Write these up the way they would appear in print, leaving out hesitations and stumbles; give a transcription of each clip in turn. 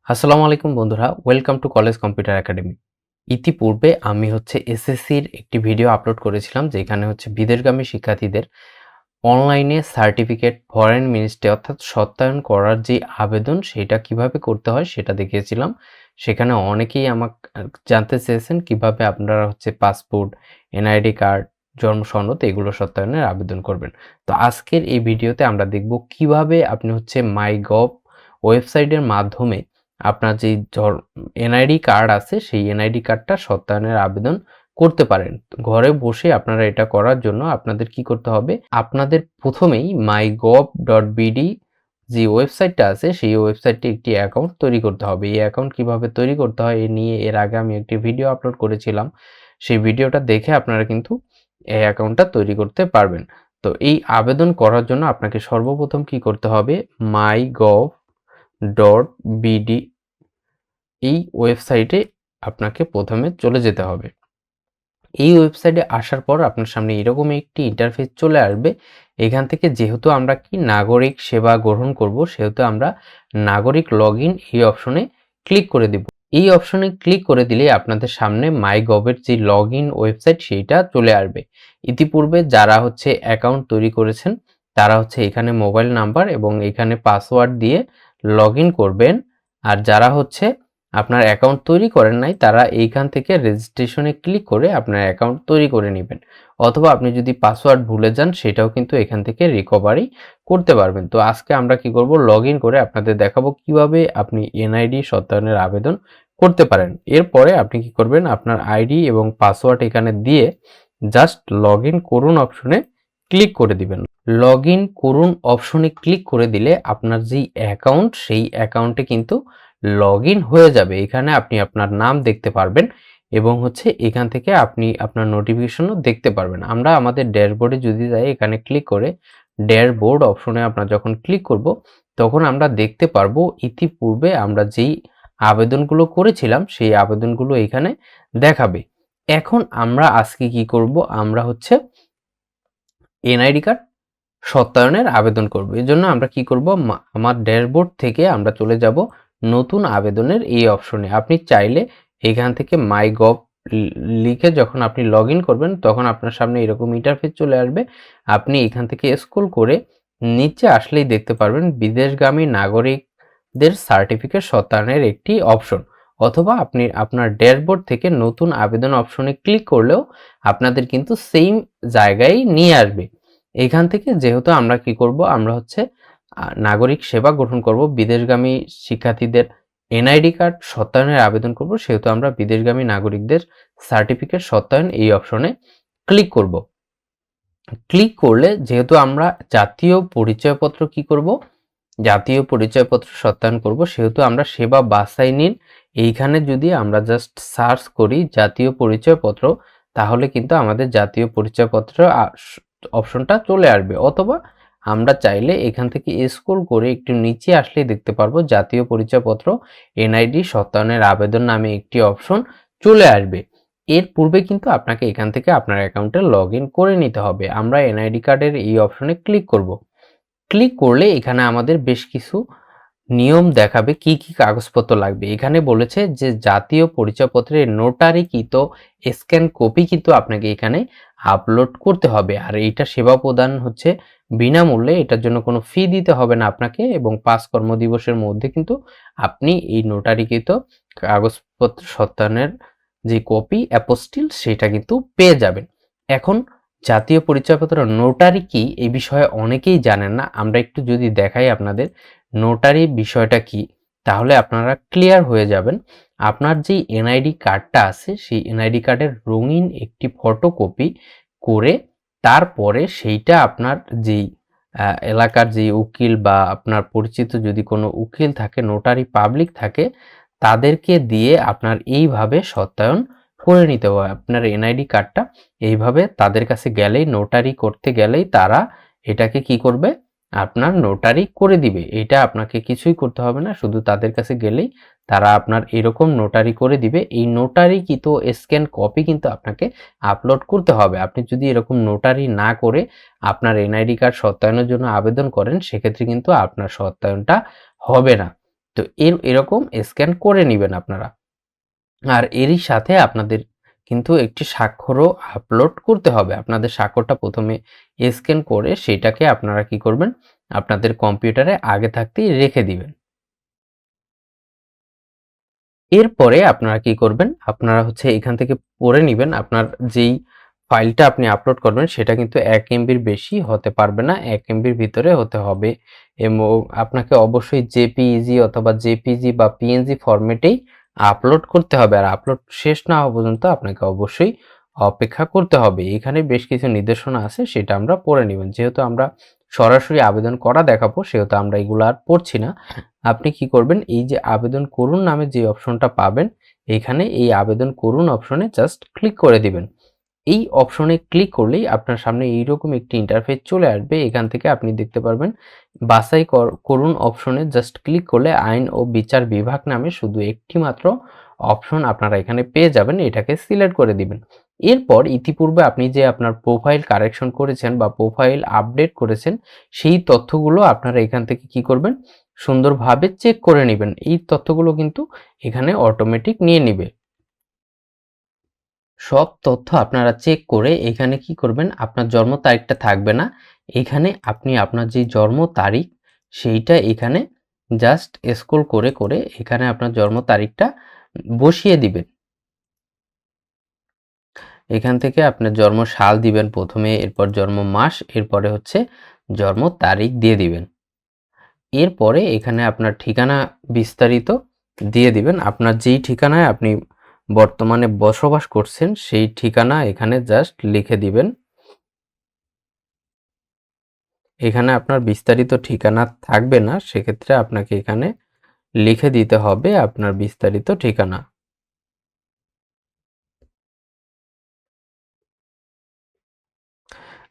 আসসালামু আলাইকুম বন্ধুরা, welcome to college computer academy. ইতিপূর্বে আমি এসএসসির একটি ভিডিও আপলোড করেছিলাম, যেখানে বিদেশগামী শিক্ষার্থীদের অনলাইনে সার্টিফিকেট ফরেন মিনিস্ট্রি অর্থাৎ সত্যায়ন করার যে আবেদন সেটা কিভাবে করতে হয় সেটা দেখিয়েছিলাম। সেখানে অনেকেই আমাকে জানতে চেয়েছেন কিভাবে আপনারা পাসপোর্ট, এনআইডি কার্ড, জন্ম সনদ এগুলো সত্যায়নের আবেদন করবেন। তো আজকের এই ভিডিওতে আমরা দেখব কিভাবে আপনি মাইগভ ওয়েবসাইটের মাধ্যমে আপনার যেই এনআইডি কার্ড আছে সেই এনআইডি কার্ডটা সত্যায়নের আবেদন করতে পারেন। ঘরে বসে আপনারা এটা করার জন্য আপনাদের কি করতে হবে, আপনাদের প্রথমেই mygov.bd যে ওয়েবসাইটটা আছে সেই ওয়েবসাইটে একটি অ্যাকাউন্ট তৈরি করতে হবে। এই অ্যাকাউন্ট কিভাবে তৈরি করতে হয় এ নিয়ে এর আগে আমি একটি ভিডিও আপলোড করেছিলাম। সেই ভিডিওটা দেখে আপনারা কিন্তু এই অ্যাকাউন্টটা তৈরি করতে পারবেন। তো এই আবেদন করার জন্য আপনাকে সর্বপ্রথম কি করতে হবে, mygov.bd এই ওয়েবসাইটে আপনাকে প্রথমে চলে যেতে হবে। এই ওয়েবসাইটে আসার পর আপনার সামনে এরকম একটি ইন্টারফেস চলে আসবে। এখান থেকে যেহেতু আমরা নাগরিক সেবা গ্রহণ করব, সেহেতু আমরা নাগরিক লগইন এই অপশনে ক্লিক করে দেব। এই অপশনে ক্লিক করে দিলে আপনাদের সামনে মাইগভের যে লগইন ওয়েবসাইট সেইটা চলে আসবে। ইতিপূর্বে যারা অ্যাকাউন্ট তৈরি করেছেন তারা এখানে মোবাইল নাম্বার এবং এখানে পাসওয়ার্ড দিয়ে লগইন করবেন। আর যারা আপনার অ্যাকাউন্ট তৈরি করেন নাই তারা এইখান থেকে রেজিস্ট্রেশনে ক্লিক করে আপনার অ্যাকাউন্ট তৈরি করে নেবেন, অথবা আপনি যদি পাসওয়ার্ড ভুলে যান সেটাও কিন্তু এখান থেকে রিকভারি করতে পারবেন। তো আজকে আমরা কি করব, লগইন করে আপনাদের দেখাবো কিভাবে আপনি এনআইডি সত্যায়নের আবেদন করতে পারেন। এরপরে আপনি কি করবেন, আপনার আইডি এবং পাসওয়ার্ড এখানে দিয়ে জাস্ট লগইন করুন অপশনে ক্লিক করে দিবেন। লগইন করুন অপশনে ক্লিক করে দিলে আপনার যেই অ্যাকাউন্ট সেই অ্যাকাউন্টে কিন্তু লগইন হয়ে যাবে। এখানে আপনি আপনার নাম দেখতে পারবেন এবং এখান থেকে আপনি আপনার নোটিফিকেশনও দেখতে পারবেন। আমরা আমাদের ড্যাশবোর্ডে যদি যাই, এখানে ক্লিক করে ড্যাশবোর্ড অপশনে আমরা যখন ক্লিক করব তখন আমরা দেখতে পারবো ইতিপূর্বে আমরা যেই আবেদনগুলো করেছিলাম সেই আবেদনগুলো এখানে দেখাবে। এখন আমরা আজকে কি করব, আমরা এনআইডি কার্ড সত্যায়নের আবেদন করব। এজন্য আমরা কি করব, আমার ড্যাশবোর্ড থেকে আমরা চলে যাব নতুন আবেদনের এই অপশনে। আপনি চাইলে এখান থেকে মাইগভ লিখে যখন আপনি লগইন করবেন তখন আপনার সামনে এরকম ইন্টারফেস চলে আসবে। আপনি এখান থেকে স্ক্রল করে নিচে আসলেই দেখতে পারবেন বিদেশগামী নাগরিকদের সার্টিফিকেট সত্যায়নের একটি অপশন, অথবা আপনি আপনার ড্যাশবোর্ড থেকে নতুন আবেদন অপশনে ক্লিক করলেও আপনাদের কিন্তু সেম জায়গায় নিয়ে আসবে। এখান থেকে যেহেতু আমরা কি করব, আমরা নাগরিক সেবা গ্রহণ করব, বিদেশগামী শিক্ষার্থীদের এনআইডি কার্ড সত্যায়নের আবেদন করব, সেহেতু আমরা বিদেশগামী নাগরিকদের সার্টিফিকেট সত্যায়ন এই অপশনে ক্লিক করব। ক্লিক করলে যেহেতু আমরা জাতীয় পরিচয়পত্র কি করব, জাতীয় পরিচয়পত্র সত্যায়ন করব, সেহেতু আমরা সেবা বাছাই নিন এইখানে যদি আমরা জাস্ট সার্চ করি জাতীয় পরিচয়পত্র, তাহলে কিন্তু আমাদের জাতীয় পরিচয়পত্র অপশনটা চলে আসবে। অথবা আমরা চাইলে এখান থেকে স্ক্রল করে একটু নিচে আসলেই দেখতে পারবো জাতীয় পরিচয়পত্র এনআইডি সত্যায়নের আবেদন নামে একটি অপশন চলে আসবে। এর পূর্বে কিন্তু আপনাকে এখান থেকে আপনার অ্যাকাউন্টে লগইন করে নিতে হবে। আমরা এনআইডি কার্ডের এই অপশনে ক্লিক করব। ক্লিক করলে এখানে আমাদের বেশ কিছু নিয়ম দেখাবে কি কি কাগজপত্র লাগবে। এখানে বলেছে যে জাতীয় পরিচয়পত্রের নোটারিকৃত স্ক্যান কপি কিন্তু আপনাকে এখানে আপলোড করতে হবে। আর এইটা সেবা প্রদান বিনামূল্যে, এটার জন্য কোনো ফি দিতে হবে না আপনাকে, এবং 5 কর্মদিবসের মধ্যে কিন্তু আপনি এই নোটারিকৃত কাগজপত্র সত্যায়নের যে কপি অ্যাপোস্টিল সেটা কিন্তু পেয়ে যাবেন। এখন জাতীয় পরিচয়পত্র নোটারি কি এই বিষয়ে অনেকেই জানেন না। আমরা একটু যদি দেখাই আপনাদের নোটারি বিষয়টা কি, তাহলে আপনারা ক্লিয়ার হয়ে যাবেন। আপনার যে এনআইডি কার্ডটা আছে সেই এনআইডি কার্ডের রঙিন একটি ফটোকপি করে তারপরে সেইটা আপনার যেই এলাকার যে উকিল বা আপনার পরিচিত যদি কোনো উকিল থাকে, নোটারি পাবলিক থাকে, তাদেরকে দিয়ে আপনার এইভাবে সত্যায়ন করে নিতে হবে। আপনার এনআইডি কার্ডটা এইভাবে তাদের কাছে গেলেই, নোটারি করতে গেলেই তারা এটাকে কি করবে, আপনার নোটারি করে দিবে। এটা আপনাকে কিছুই করতে হবে না, শুধু তাদের কাছে গেলেই তারা আপনার এরকম নোটারি করে দিবে। এই নোটারিকৃত স্ক্যান কপি কিন্তু আপনাকে আপলোড করতে হবে। আপনি যদি এরকম নোটারি না করে আপনার এনআইডি কার্ড সত্যায়নের জন্য আবেদন করেন, সেক্ষেত্রে কিন্তু আপনার সত্যায়নটা হবে না। তো তো এরকম স্ক্যান করে নিবেন আপনারা। আর এরই সাথে আপনাদের কিন্তু একটি স্বাক্ষরও আপলোড করতে হবে। আপনাদের স্বাক্ষরটা প্রথমে স্ক্যান করে সেটাকে আপনারা কি করবেন, আপনাদের কম্পিউটারে আগে থাকতেই রেখে দিবেন। এরপরে আপনারা কি করবেন, আপনারা হচ্ছে এখান থেকে পড়ে নিবেন। আপনার যেই ফাইলটা আপনি আপলোড করবেন সেটা কিন্তু 1 এমবির বেশি হতে পারবে না, 1 এমবির ভিতরে হতে হবে এবং আপনাকে অবশ্যই জেপিইজি অথবা জেপিজি বা পিএনজি ফরম্যাটেই আপলোড করতে হবে। আর আপলোড শেষ না হওয়া পর্যন্ত আপনাকে অবশ্যই অপেক্ষা করতে হবে। এখানে বেশ কিছু নির্দেশনা আছে, সেটা আমরা পড়ে নিবেন। যেহেতু আমরা সরাসরি আবেদন করা দেখাবো সেহেতু আমরা এগুলো আর পড়ছি না। আপনি কি করবেন, এই যে আবেদন করুন নামে যে অপশনটা পাবেন, এখানে এই আবেদন করুন অপশনে জাস্ট ক্লিক করে দিবেন। এই অপশনে ক্লিক করলেই আপনার সামনে এইরকম একটি ইন্টারফেস চলে আসবে। এখান থেকে আপনি দেখতে পারবেন বাছাই করুন অপশনে জাস্ট ক্লিক করলে আইন ও বিচার বিভাগ নামে শুধু একটি মাত্র অপশন আপনারা এখানে পেয়ে যাবেন, এটাকে সিলেক্ট করে দিবেন। এরপর ইতিপূর্বে আপনি যে আপনার প্রোফাইল কারেকশন করেছেন বা প্রোফাইল আপডেট করেছেন সেই তথ্যগুলো আপনারা এখান থেকে কি করবেন, সুন্দরভাবে চেক করে নিবেন। এই তথ্যগুলো কিন্তু এখানে অটোমেটিক নিয়ে নিবে। সব তথ্য আপনারা চেক করে এখানে কি করবেন, আপনার জন্ম তারিখটা থাকবে না। এখানে আপনি আপনার যে জন্ম তারিখ সেইটা এখানে জাস্ট স্ক্রল করে করে এখানে আপনার জন্ম তারিখটা বসিয়ে দিবেন। এখান থেকে আপনার জন্ম সাল দিবেন প্রথমে, এরপর জন্ম মাস, এরপরে হচ্ছে জন্ম তারিখ দিয়ে দিবেন। এরপরে এখানে আপনার ঠিকানা বিস্তারিত দিয়ে দিবেন। আপনার যেই ঠিকানায় আপনি বর্তমানে বসবাস করছেন সেই ঠিকানা এখানে জাস্ট লিখে দিবেন। এখানে আপনার বিস্তারিত ঠিকানা থাকবে না, সেক্ষেত্রে আপনাকে এখানে লিখে দিতে হবে আপনার বিস্তারিত ঠিকানা।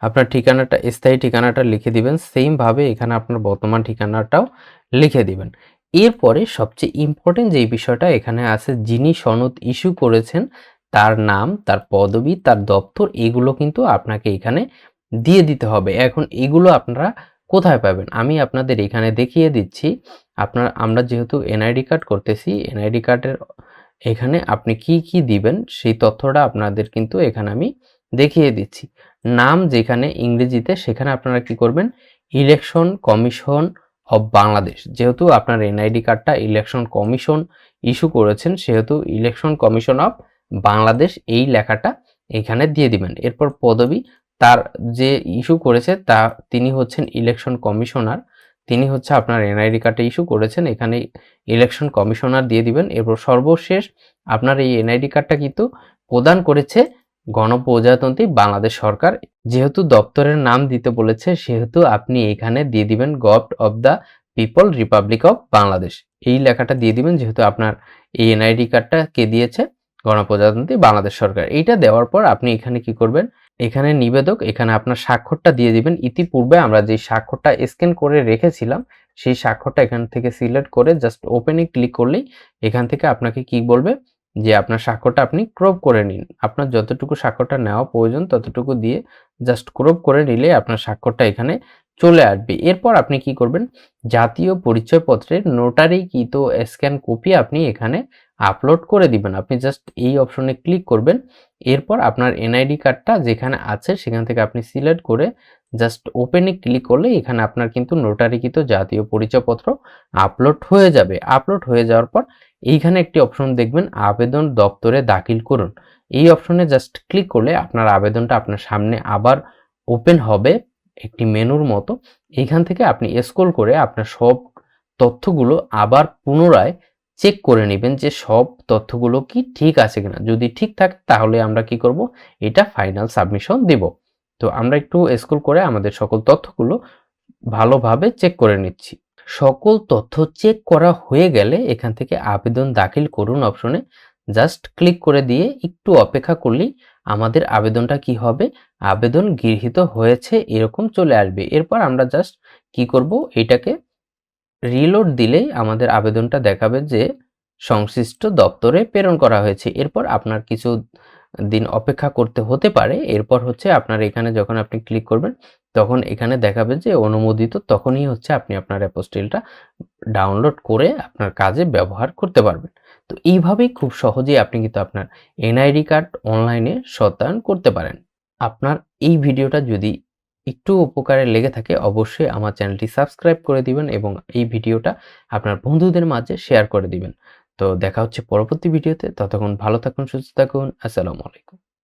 আপনার ঠিকানাটা, স্থায়ী ঠিকানাটা লিখে দিবেন। সেম ভাবে এখানে আপনার বর্তমান ঠিকানাটাও লিখে দিবেন। এরপরে সবচেয়ে ইম্পর্টেন্ট যেই বিষয়টা এখানে আছে, যিনি সনদ ইস্যু করেছেন তার নাম, তার পদবি, তার দপ্তর, এগুলো কিন্তু আপনাকে এখানে দিয়ে দিতে হবে। এখন এগুলো আপনারা কোথায় পাবেন আমি আপনাদের এখানে দেখিয়ে দিচ্ছি। আমরা যেহেতু এনআইডি কার্ড করতেছি, এনআইডি কার্ডের এখানে আপনি কি কি দিবেন সেই তথ্যটা আপনাদের কিন্তু এখানে আমি দেখিয়ে দিচ্ছি। নাম যেখানে ইংরেজিতে, সেখানে আপনারা কি করবেন, ইলেকশন কমিশন অফ বাংলাদেশ, যেহেতু আপনার এনআইডি কার্ডটা ইলেকশন কমিশন ইস্যু করেছেন সেহেতু ইলেকশন কমিশন অফ বাংলাদেশ এই লেখাটা এখানে দিয়ে দিবেন। এরপর পদবি, তার যে ইস্যু করেছে তিনি হচ্ছেন ইলেকশন কমিশনার, তিনি হচ্ছে আপনার এনআইডি কার্ডে ইস্যু করেছেন, এখানে ইলেকশন কমিশনার দিয়ে দিবেন। এরপর সর্বশেষ আপনার এই এনআইডি কার্ডটা কিন্তু প্রদান করেছে গণপ্রজাতন্ত্রী বাংলাদেশ সরকার। যেহেতু দপ্তরের নাম দিতে বলেছে সেহেতু আপনি এখানে দিয়ে দিবেন government of the people Republic of Bangladesh, এই লেখাটা দিয়ে দিবেন। যেহেতু আপনার এই এনআইডি কার্ডটা কে দিয়েছে, গণপ্রজাতন্ত্রী বাংলাদেশ সরকার। এইটা দেওয়ার পর আপনি এখানে কি করবেন, এখানে নিবেদক, এখানে আপনার স্বাক্ষরটা দিয়ে দিবেন। ইতিপূর্বে আমরা যে স্বাক্ষরটা স্ক্যান করে রেখেছিলাম সেই স্বাক্ষরটা এখান থেকে সিলেক্ট করে জাস্ট ওপেনে ক্লিক করলেই এখান থেকে আপনাকে কি বলবে যে আপনার স্বাক্ষরটা আপনি ক্রপ করে নিন। আপনার যতটুকু স্বাক্ষরটা নেওয়া প্রয়োজন ততটুকু দিয়ে জাস্ট ক্রপ করে নিলে আপনার স্বাক্ষরটা এখানে চলে আসবে। এরপর আপনি কি করবেন, জাতীয় পরিচয়পত্রের নোটারিকৃত স্ক্যান কপি আপনি এখানে আপলোড করে দিবেন। আপনি জাস্ট এই অপশনে ক্লিক করবেন। এরপর আপনার এনআইডি কার্ডটা যেখানে আছে সেখান থেকে আপনি সিলেক্ট করে জাস্ট ওপেনে ক্লিক করলে এখানে আপনার কিন্তু নোটারিকৃত জাতীয় পরিচয়পত্র আপলোড হয়ে যাবে। আপলোড হয়ে যাওয়ার পর এইখানে একটি অপশন দেখবেন, আবেদন দপ্তরে দাখিল করুন। এই অপশনে জাস্ট ক্লিক করলে আপনার আবেদনটা আপনার সামনে আবার ওপেন হবে একটি মেনুর মতো। এইখান থেকে আপনি স্ক্রল করে আপনার সব তথ্যগুলো আবার পুনরায় চেক করে নেবেন যে সব তথ্যগুলো কি ঠিক আছে কিনা। যদি ঠিক থাকে তাহলে আমরা কি করব, এটা ফাইনাল সাবমিশন দেব। তো আমরা একটু স্ক্রল করে আমাদের সকল তথ্যগুলো ভালোভাবে চেক করে নিচ্ছি। সকল তথ্য চেক করা হয়ে গেলে এখান থেকে আবেদন দাখিল করুন অপশনে জাস্ট ক্লিক করে দিয়ে একটু অপেক্ষা করলেই আমাদের আবেদনটা কি হবে, আবেদন গৃহীত হয়েছে এরকম চলে আসবে। এরপর আমরা জাস্ট কি করব, এটাকে রিলোড দিলেই আমাদের আবেদনটা দেখাবে যে সংশ্লিষ্ট দপ্তরে প্রেরণ করা হয়েছে। এরপর আপনার কিছু দিন অপেক্ষা করতে হতে পারে। এরপর হচ্ছে আপনার এখানে যখন আপনি ক্লিক করবেন, তখন এখানে দেখাবে যে অনুমোদিত, তখনই হচ্ছে আপনি আপনার অ্যাপোস্টিলটা ডাউনলোড করে আপনার কাজে ব্যবহার করতে পারবেন। তো এইভাবেই খুব সহজেই আপনি কিন্তু আপনার এনআইডি কার্ড অনলাইনে সত্যায়ন করতে পারেন। আপনার এই ভিডিওটা যদি একটু উপকারে লেগে থাকে, অবশ্যই আমার চ্যানেলটি সাবস্ক্রাইব করে দিবেন এবং এই ভিডিওটা আপনার বন্ধুদের মাঝে শেয়ার করে দিবেন। তো দেখা হচ্ছে পরবর্তী ভিডিওতে। ততক্ষণ ভালো থাকুন, সুস্থ থাকুন। আসসালামু আলাইকুম।